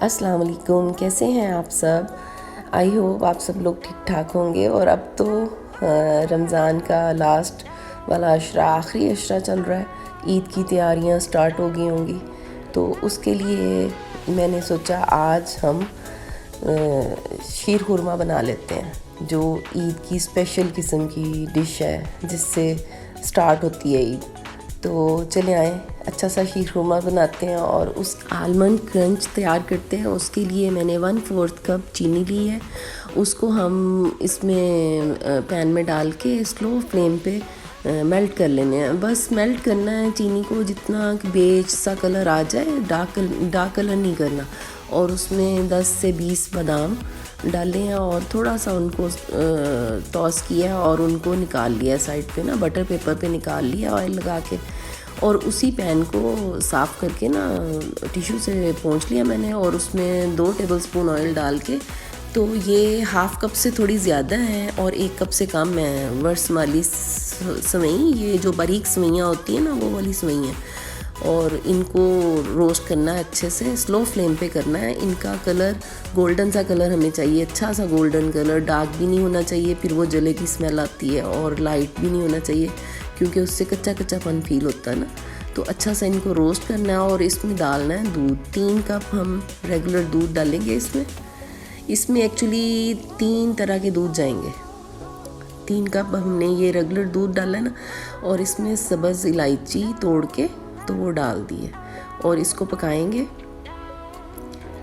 अस्सलाम वालेकुम, कैसे हैं आप सब। आई होप आप सब लोग ठीक ठाक होंगे। और अब तो रमज़ान का लास्ट वाला अशरा, आखिरी अशरा चल रहा है। ईद की तैयारियां स्टार्ट हो गई होंगी, तो उसके लिए मैंने सोचा आज हम शीर खुरमा बना लेते हैं, जो ईद की स्पेशल किस्म की डिश है जिससे स्टार्ट होती है ईद। तो चले आए अच्छा सा शीर खुरमा बनाते हैं और उस आलमंड क्रंच तैयार करते हैं। उसके लिए मैंने 1/4 कप चीनी ली है। उसको हम इसमें पैन में डाल के स्लो फ्लेम पे मेल्ट कर लेने हैं। बस मेल्ट करना है चीनी को, जितना बेज सा कलर आ जाए, डार्क कलर नहीं करना। और उसमें 10 से 20 बादाम डाले हैं और थोड़ा सा उनको टॉस किया और उनको निकाल लिया साइड पे ना, बटर पेपर पे निकाल लिया ऑयल लगा के। और उसी पैन को साफ़ करके ना टिश्यू से पोंछ लिया मैंने, और उसमें 2 टेबलस्पून ऑयल डाल के, तो ये हाफ़ कप से थोड़ी ज़्यादा है और 1 कप से कम है वर्समाली सवई। ये जो बारीक सवैयाँ होती हैं ना, वो वाली सवई हैं। और इनको रोस्ट करना है अच्छे से, स्लो फ्लेम पे करना है। इनका कलर गोल्डन सा कलर हमें चाहिए, अच्छा सा गोल्डन कलर। डार्क भी नहीं होना चाहिए, फिर वो जले की स्मेल आती है। और लाइट भी नहीं होना चाहिए, क्योंकि उससे कच्चा कच्चापन फील होता है ना। तो अच्छा सा इनको रोस्ट करना है। और इसमें डालना है दूध। 3 कप हम रेगुलर दूध डालेंगे इसमें एक्चुअली 3 तरह के दूध जाएंगे। 3 कप हमने ये रेगुलर दूध डाला है ना, और इसमें सब्ज़ इलायची तोड़ के तो वो डाल दिए और इसको पकाएंगे।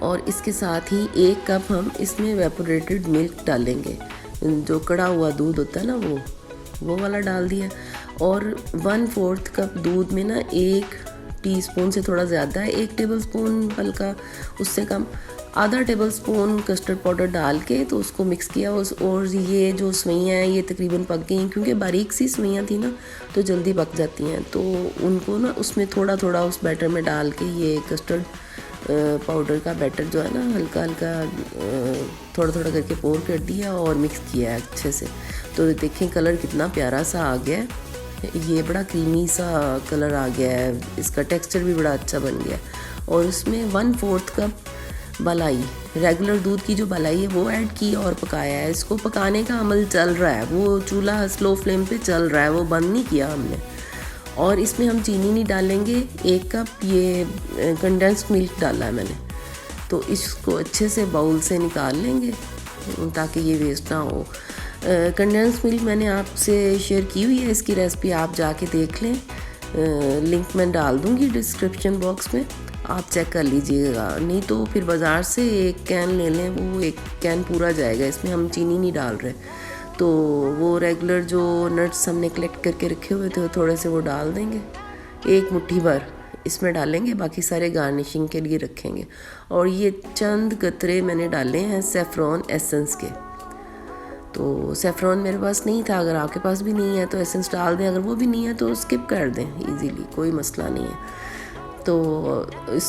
और इसके साथ ही 1 कप हम इसमें एवेपोरेटेड मिल्क डालेंगे, जो कड़ा हुआ दूध होता है ना, वो वाला डाल दिया। और 1/4 कप दूध में ना 1 टीस्पून से थोड़ा ज़्यादा है, 1 टेबलस्पून बल्कि उससे कम, आधा टेबलस्पून कस्टर्ड पाउडर डाल के तो उसको मिक्स किया। और ये जो सवैयाँ हैं ये तकरीबन पक गई, क्योंकि बारीक सी सवैयाँ थी ना तो जल्दी पक जाती हैं। तो उनको ना उसमें थोड़ा थोड़ा उस बैटर में डाल के, ये कस्टर्ड पाउडर का बैटर जो है ना, हल्का हल्का थोड़ा थोड़ा करके पोर कर दिया और मिक्स किया है अच्छे से। तो देखें कलर कितना प्यारा सा आ गया है, ये बड़ा क्रीमी सा कलर आ गया है, इसका टेक्सचर भी बड़ा अच्छा बन गया। और उसमें 1/4 कप मलाई, रेगुलर दूध की जो मलाई है वो ऐड की और पकाया है। इसको पकाने का अमल चल रहा है, वो चूल्हा स्लो फ्लेम पे चल रहा है, वो बंद नहीं किया हमने। और इसमें हम चीनी नहीं डालेंगे। 1 कप ये कंडेंस्ड मिल्क डाला है मैंने। तो इसको अच्छे से बाउल से निकाल लेंगे ताकि ये वेस्ट ना हो। कंडेंस्ड मिल्क मैंने आपसे शेयर की हुई है, इसकी रेसिपी आप जाके देख लें, लिंक मैं डाल दूँगी डिस्क्रिप्शन बॉक्स में, आप चेक कर लीजिएगा। नहीं तो फिर बाज़ार से 1 कैन ले लें, वो 1 कैन पूरा जाएगा। इसमें हम चीनी नहीं डाल रहे। तो वो रेगुलर जो नट्स हमने कलेक्ट करके रखे हुए थे थोड़े से वो डाल देंगे, 1 मुट्ठी भर इसमें डालेंगे, बाकी सारे गार्निशिंग के लिए रखेंगे। और ये चंद कतरे मैंने डाले हैं सेफ्रॉन एसेंस के। तो सेफ्रॉन मेरे पास नहीं था, अगर आपके पास भी नहीं है तो एसेंस डाल दें, अगर वो भी नहीं है तो स्किप कर दें इजीली, कोई मसला नहीं है। तो इस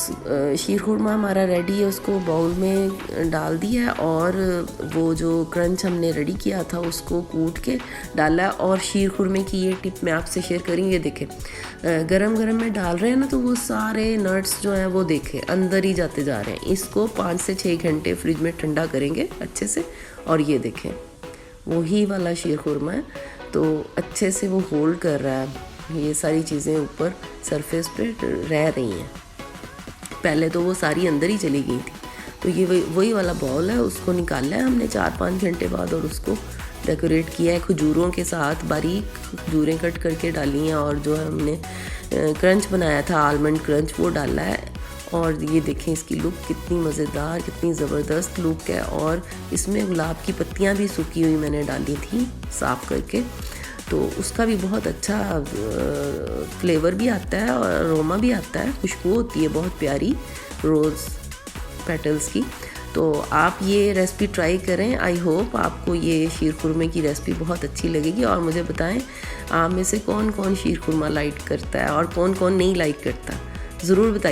शीर खुरमा हमारा रेडी है, उसको बाउल में डाल दिया और वो जो क्रंच हमने रेडी किया था उसको कूट के डाला। और शीर खुरमे की ये टिप मैं आपसे शेयर करेंगे, देखें गरम गरम में डाल रहे हैं ना, तो वो सारे नट्स जो हैं वो देखें अंदर ही जाते जा रहे हैं। इसको 5 से 6 घंटे फ्रिज में ठंडा करेंगे अच्छे से, और ये देखें वही वाला शीर खुरमा है। तो अच्छे से वो होल्ड कर रहा है, ये सारी चीज़ें ऊपर सरफेस पे रह रही हैं। पहले तो वो सारी अंदर ही चली गई थी। तो ये वही वाला बॉल है, उसको निकाला है हमने 4-5 घंटे बाद, और उसको डेकोरेट किया है खजूरों के साथ। बारीक खजूरें कट करके डाली हैं, और जो हमने क्रंच बनाया था आलमंड क्रंच वो डाला है। और ये देखें इसकी लुक कितनी मज़ेदार, कितनी ज़बरदस्त लुक है। और इसमें गुलाब की पत्तियाँ भी सूखी हुई मैंने डाली थी साफ़ करके, तो उसका भी बहुत अच्छा फ्लेवर भी आता है और अरोमा भी आता है, खुशबू होती है बहुत प्यारी रोज़ पेटल्स की। तो आप ये रेसिपी ट्राई करें। आई होप आपको ये शीर खुरमे की रेसिपी बहुत अच्छी लगेगी। और मुझे बताएं आप में से कौन कौन शीर खुरमा लाइक करता है और कौन कौन नहीं लाइक करता, ज़रूर बताइए।